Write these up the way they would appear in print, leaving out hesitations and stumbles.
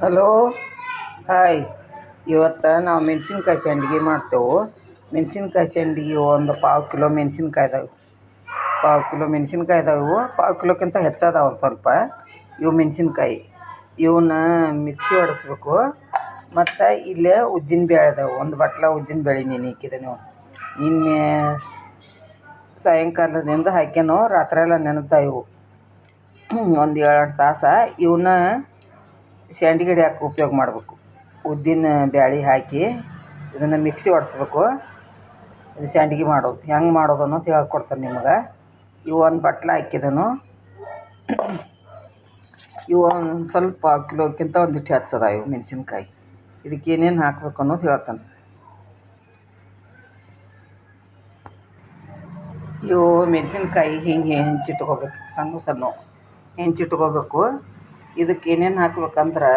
Hello. Hi. ಇವತ್ತು ನಾವು ಮೆಣಸಿನ್ಕಾಯಿ ಸಂಡ್ಗೆ ಮಾಡ್ತೇವೆ. ಮೆಣಸಿನ್ಕಾಯಿ ಸಂಡ್ಗೆ ಒಂದು ಪಾವು ಕಿಲೋ ಮೆಣಸಿನ್ಕಾಯಿ ಇದಾವೆ. ಪಾವು ಕಿಲೋಕ್ಕಿಂತ ಹೆಚ್ಚದಾವೆ ಒಂದು ಸ್ವಲ್ಪ. ಇವು ಮೆಣಸಿನ್ಕಾಯಿ ಇವನ್ನ ಮಿಕ್ಸಿ ಹೊಡೆಸ್ಬೇಕು. ಮತ್ತು ಇಲ್ಲೇ ಉದ್ದಿನ ಬೇಳೆ ಇದಾವೆ, ಒಂದು ಬಟ್ಲ ಉದ್ದಿನ ಬೇಳೆ ನೆನೆ ನೀವು ನಿನ್ನೆ ಸಾಯಂಕಾಲದಿಂದ ಹಾಕ್ಯಾನೋ ರಾತ್ರಿ ಎಲ್ಲ ನೆನೆದಾವೆ ಇವು ಒಂದು 7-8 ತಾಸು. ಇವನ್ನ ಸಂಡ್ಗೆ ಹಿಡಿಯೋಕೆ ಉಪಯೋಗ ಮಾಡಬೇಕು. ಉದ್ದಿನ ಬ್ಯಾಳೆ ಹಾಕಿ ಇದನ್ನು ಮಿಕ್ಸಿ ಹೊಡೆಸ್ಬೇಕು. ಇದು ಸಂಡ್ಗೆ ಮಾಡೋದು ಹೆಂಗೆ ಮಾಡೋದು ಅನ್ನೋದು ಹೇಳ್ಕೊಡ್ತಾನೆ ನಿಮಗೆ. ಇವು ಒಂದು ಬಟ್ಲ ಹಾಕಿದನು. ಇವು ಒಂದು ಸ್ವಲ್ಪ ಕಿಲೋಕ್ಕಿಂತ ಒಂದಿಟ್ಟು ಹೆಚ್ಚದ ಇವು ಮೆಣಸಿನ್ಕಾಯಿ. ಇದಕ್ಕೆ ಏನೇನು ಹಾಕ್ಬೇಕು ಅನ್ನೋದು ಹೇಳ್ತಾನೆ. ಇವು ಮೆಣಸಿನ್ಕಾಯಿ ಹಿಂಗೆ ಹೆಂಚಿಟ್ಕೋಬೇಕು, ಸಣ್ಣ ಹೆಂಚಿಟ್ಕೋಬೇಕು. ಇದಕ್ಕೆ ಏನೇನು ಹಾಕ್ಬೇಕಂದ್ರೆ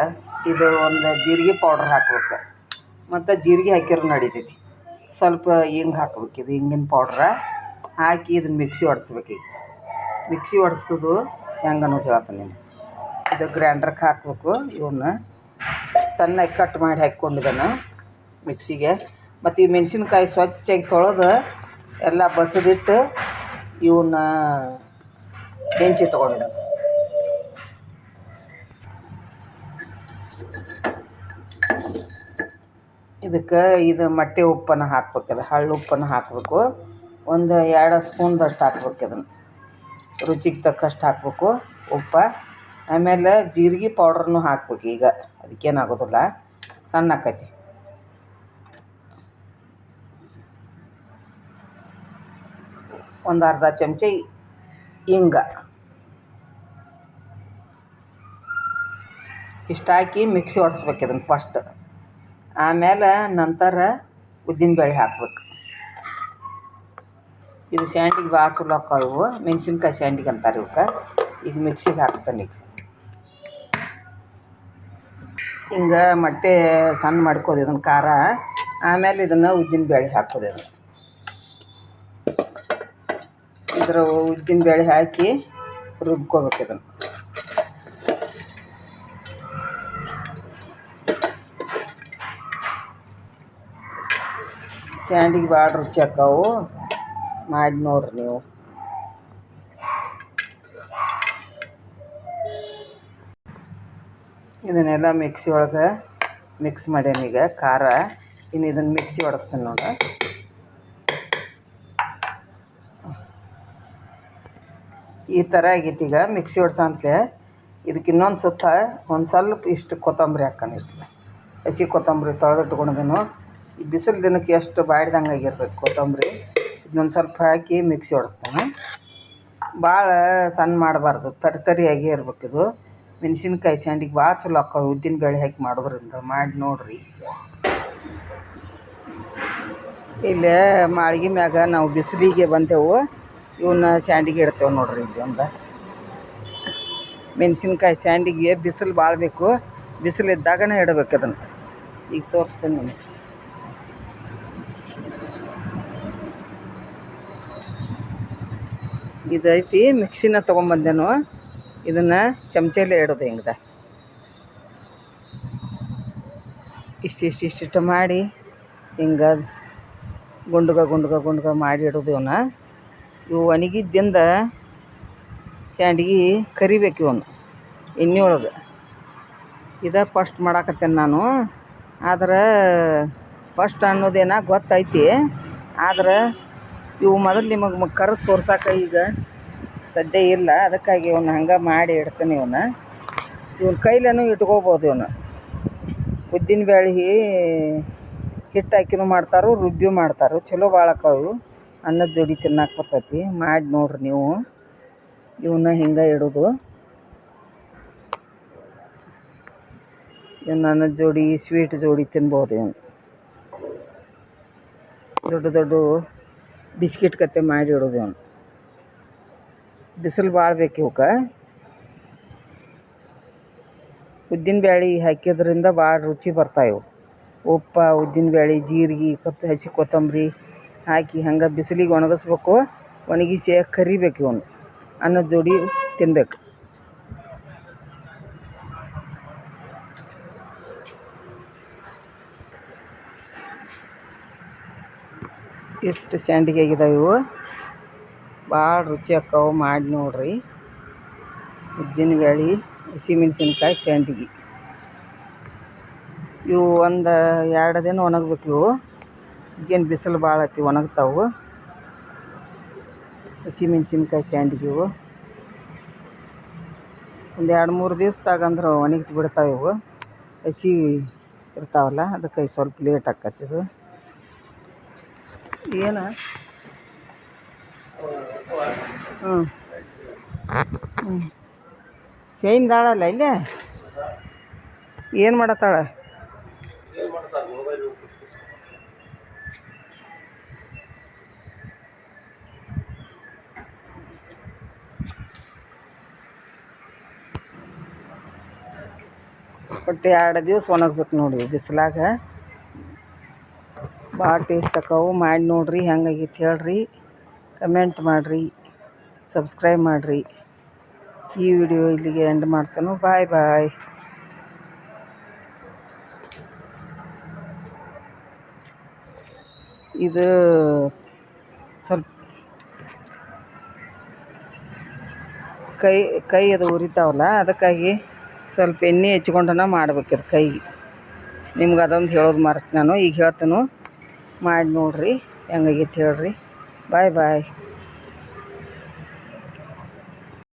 ಇದು ಒಂದು ಜೀರಿಗೆ ಪೌಡ್ರ್ ಹಾಕ್ಬೇಕು. ಮತ್ತು ಜೀರಿಗೆ ಹಾಕಿರೋ ನಡಿತೈತಿ. ಸ್ವಲ್ಪ ಹಿಂಗೆ ಹಾಕ್ಬೇಕು. ಇದು ಹಿಂಗಿನ ಪೌಡ್ರ ಹಾಕಿ ಇದನ್ನು ಮಿಕ್ಸಿ ಹೊಡೆಸ್ಬೇಕು. ಈಗ ಮಿಕ್ಸಿ ಹೊಡೆಸೋದು ಹೆಂಗೆ ಅನ್ನೋದು ಹೇಳ್ತಾನೆ ನಿಮ್ಗೆ. ಇದು ಗ್ರೈಂಡ್ರಿಗೆ ಹಾಕಬೇಕು. ಇವನ್ನ ಸಣ್ಣಗೆ ಕಟ್ ಮಾಡಿ ಹಾಕ್ಕೊಂಡಿದ್ದಾನೆ ಮಿಕ್ಸಿಗೆ. ಮತ್ತು ಈ ಮೆಣಸಿನ್ಕಾಯಿ ಸ್ವಚ್ಛಾಗಿ ತೊಳೆದು ಎಲ್ಲ ಬಸಿದಿಟ್ಟು ಇವನ್ನ ಹೆಂಚಿ ತೊಗೊಂಡಿದ್ದಾನೆ. ಇದಕ್ಕೆ ಇದು ಮಟ್ಟೆ ಉಪ್ಪನ್ನು ಹಾಕ್ಬೇಕದು, ಹಳ್ಳು ಉಪ್ಪನ್ನು ಹಾಕಬೇಕು. ಒಂದು 2 ಸ್ಪೂನ್ದಷ್ಟು ಹಾಕ್ಬೇಕು. ಇದನ್ನು ರುಚಿಗೆ ತಕ್ಕಷ್ಟು ಹಾಕಬೇಕು ಉಪ್ಪು. ಆಮೇಲೆ ಜೀರಿಗೆ ಪೌಡ್ರನ್ನು ಹಾಕ್ಬೇಕು. ಈಗ ಅದಕ್ಕೇನಾಗೋದಿಲ್ಲ, ಸಣ್ಣ ಆಕೈತಿ. ಒಂದು ಅರ್ಧ ಚಮಚ ಹಿಂಗ ಇಷ್ಟು ಹಾಕಿ ಮಿಕ್ಸಿ ಹೊಡೆಸ್ಬೇಕು ಇದನ್ನು ಫಸ್ಟ್. ಆಮೇಲೆ ನಂತರ ಉದ್ದಿನಬೇಳೆ ಹಾಕ್ಬೇಕು. ಇದು ಸಂಡ್ಗೆ ಭಾಳ ಚಲೋ ಆಕ್ಕವು ಇವು. ಮೆಣಸಿನ್ಕಾಯಿ ಸಂಡ್ಗೆ ಅಂತಾರೆ ಇವಕ್ಕೆ. ಈಗ ಮಿಕ್ಸಿಗೆ ಹಾಕ್ತಾನೆ. ಈಗ ಹಿಂಗೆ ಮೊಟ್ಟೆ ಸಣ್ಣ ಮಾಡ್ಕೋದು ಇದನ್ನು ಖಾರ. ಆಮೇಲೆ ಇದನ್ನು ಉದ್ದಿನಬೇಳೆ ಹಾಕೋದು. ಇದ್ರ ಉದ್ದಿನಬೇಳೆ ಹಾಕಿ ರುಬ್ಕೋಬೇಕು ಇದನ್ನು. ಸಂಡ್ಗೆ ಭಾಳ ರುಚಿ ಆಕ್ಕವು, ಮಾಡಿ ನೋಡ್ರಿ ನೀವು. ಇದನ್ನೆಲ್ಲ ಮಿಕ್ಸಿ ಒಳಗೆ ಮಿಕ್ಸ್ ಮಾಡ್ಯಾನೀಗ ಖಾರ. ಇನ್ನು ಇದನ್ನು ಮಿಕ್ಸಿ ಹೊಡೆಸ್ತೀನಿ ನೋಡಿ. ಈ ಥರ ಆಗೈತಿ. ಈಗ ಮಿಕ್ಸಿ ಹೊಡ್ಸಂತಲೇ ಇದಕ್ಕೆ ಇನ್ನೊಂದು ಸುತ್ತ ಒಂದು ಸ್ವಲ್ಪ ಇಷ್ಟು ಕೊತ್ತಂಬರಿ ಹಾಕ್ಕೊಂಡು, ಇಷ್ಟು ಹಸಿ ಕೊತ್ತಂಬರಿ ತೊಳೆದಿಟ್ಕೊಂಡಿದ್ದೇನು. ಈ ಬಿಸಿಲು ದಿನಕ್ಕೆ ಎಷ್ಟು ಬಾಡ್ದಂಗೆ ಆಗಿರ್ತೈತೆ ಕೊತ್ತಂಬರಿ. ಇದನ್ನೊಂದು ಸ್ವಲ್ಪ ಹಾಕಿ ಮಿಕ್ಸಿ ಹೊಡೆಸ್ತಾನೆ. ಭಾಳ ಸಣ್ಣ ಮಾಡಬಾರ್ದು, ತರಿಯಾಗೇ ಇರ್ಬೇಕಿದು. ಮೆಣಸಿನ್ಕಾಯಿ ಸಂಡ್ಗೆ ಭಾಳ ಚಲೋ ಆಕ್ಕವು ಉದ್ದಿನ ಬೇಳೆ ಹಾಕಿ ಮಾಡೋದ್ರಿಂದ. ಮಾಡಿ ನೋಡಿರಿ. ಇಲ್ಲೇ ಮಾಳ್ಗಿ ಮ್ಯಾಗ ನಾವು ಬಿಸಿಲಿಗೆ ಬಂದೆವು. ಇವನ್ನ ಸಂಡ್ಗೆ ಇಡ್ತೇವೆ ನೋಡ್ರಿ. ಇಲ್ಲಿ ಒಂದು ಮೆಣಸಿನ್ಕಾಯಿ ಸಂಡ್ಗೆ ಬಿಸಿಲು ಭಾಳ ಬೇಕು. ಬಿಸಿಲಿದ್ದಾಗನೇ ಇಡಬೇಕು ಅದನ್ನು. ಈಗ ತೋರಿಸ್ತೇನೆ ನಿಮಗೆ. ಇದೈತಿ ಮಿಕ್ಸಿನ ತೊಗೊಂಬಂದೇನು. ಇದನ್ನು ಚಮಚಲ್ಲೇ ಇಡೋದು ಹಿಂಗೆ ಇಷ್ಟಿಷ್ಟು ಮಾಡಿ ಹಿಂಗೆ ಗುಂಡ್ಗ ಮಾಡಿ ಇಡೋದು. ಇವನ್ನ ಇವು ಒಣಗಿದ್ದಿಂದ ಸಂಡ್ಗೆ ಕರಿಬೇಕು. ಇವನು ಎಣ್ಣೆ ಒಳಗೆ ಇದು ಫಸ್ಟ್ ಮಾಡಾಕತ್ತೇನೆ ನಾನು. ಆದ್ರೆ ಫಸ್ಟ್ ಅನ್ನೋದೇನ ಗೊತ್ತೈತಿ. ಆದ್ರೆ ಇವು ಮೊದಲು ನಿಮಗೆ ಕರೆದು ತೋರ್ಸಾಕ ಈಗ ಸದ್ಯ ಇಲ್ಲ. ಅದಕ್ಕಾಗಿ ಇವನ್ನ ಹಂಗೆ ಮಾಡಿ ಇಡ್ತೇನೆ. ಇವನ್ನ ಕೈಲೇನೂ ಇಟ್ಕೋಬೋದು. ಇವನು ಉದ್ದಿನ ಬೇಳೆ ಹಿಟ್ಟು ಹಾಕಿನೂ ಮಾಡ್ತಾರೋ, ರುಬ್ಬಿ ಮಾಡ್ತಾರೋ. ಚಲೋ ಭಾಳ ಆಕ್ಕವು. ಅನ್ನದ ಜೋಡಿ ತಿನ್ನಕ್ಕೆ ಬರ್ತೈತಿ. ಮಾಡಿ ನೋಡ್ರಿ ನೀವು. ಇವನ್ನ ಹಿಂಗೆ ಇಡೋದು. ಇವನ್ನ ಅನ್ನದ ಜೋಡಿ, ಸ್ವೀಟ್ ಜೋಡಿ ತಿನ್ಬೋದು. ಇವನು ದೊಡ್ಡ ಬಿಸ್ಕಿಟ್ ಕತೆ ಮಾಡಿ ಇಡೋದು. ಇವನು ಬಿಸಿಲು ಭಾಳ ಬೇಕು ಇವಕ್ಕೆ. ಉದ್ದಿನ ಬೇಳೆ ಹಾಕಿದ್ರಿಂದ ಭಾಳ ರುಚಿ ಬರ್ತಾಯಿವು. ಉಪ್ಪು, ಉದ್ದಿನ ಬೇಳೆ, ಜೀರಿಗೆ, ಹಸಿ ಕೊತ್ತಂಬರಿ ಹಾಕಿ ಹಂಗೆ ಬಿಸಿಲಿಗೆ ಒಣಗಿಸ್ಬೇಕು. ಒಣಗಿಸಿ ಕರಿಬೇಕು. ಇವನು ಅನ್ನದ ಜೋಡಿ ತಿನ್ಬೇಕು. ಎಷ್ಟು ಸಂಡಿಗೆ ಆಗಿದಾವೆ ಇವು. ಭಾಳ ರುಚಿ ಆಕ್ಕವು, ಮಾಡಿ ನೋಡಿರಿ. ಉದ್ದಿನಬೇಳೆ, ಹಸಿಮೆಣ್ಸಿನ್ಕಾಯಿ, ಸಂಡಿಗೆ ಇವು ಒಂದು 2 ದಿನ ಒಣಗಬೇಕು. ಇವು ಈಗೇನು ಬಿಸಿಲು ಭಾಳ ಐತಿ, ಒಣಗ್ತಾವು. ಹಸಿಮೆಣ್ಸಿನ್ಕಾಯಿ ಸಂಡಿಗೆ ಇವು ಒಂದು 2-3 ದಿವ್ಸದಾಗ ಅಂದ್ರೆ ಒಣಗಿ ಬಿಡ್ತಾವೆ. ಇವು ಹಸಿ ಇರ್ತಾವಲ್ಲ, ಅದಕ್ಕೆ ಸ್ವಲ್ಪ ಲೇಟ್ ಆಕತ್ತಿದು. ಏನು ಸೇಯಿಂದಾಳಲ್ಲ ಇಲ್ಲೇ ಏನು ಮಾಡತ್ತಾಳ? ಒಟ್ಟು 2 ದಿವ್ಸ ಒಣಗ್ಬೇಕು ನೋಡಿ ಬಿಸಿಲಾಗ. ಭಾಳ ಟೇಸ್ಟ್ ಆಕ್ಕವು, ಮಾಡಿ ನೋಡಿರಿ. ಹೆಂಗಾಗೈತೆ ಹೇಳ್ರಿ, ಕಮೆಂಟ್ ಮಾಡಿರಿ, ಸಬ್ಸ್ಕ್ರೈಬ್ ಮಾಡಿರಿ. ಈ ವಿಡಿಯೋ ಇಲ್ಲಿಗೆ ಎಂಡ್ ಮಾಡ್ತಾನು. ಬಾಯ್ ಬಾಯ್. ಇದು ಸ್ವಲ್ಪ ಕೈ ಅದು ಉರಿತಾವಲ್ಲ, ಅದಕ್ಕಾಗಿ ಸ್ವಲ್ಪ ಎಣ್ಣೆ ಹಚ್ಕೊಂಡನ ಮಾಡ್ಬೇಕಿದು ಕೈಗೆ. ನಿಮ್ಗೆ ಅದೊಂದು ಹೇಳೋದು ಮರ್ತು ನಾನು, ಈಗ ಹೇಳ್ತೇನೆ. ಮಾಡಿ ನೋಡಿರಿ, ಹೆಂಗಾಗೈತೆ ಹೇಳ್ರಿ. ಬಾಯ್ ಬಾಯ್.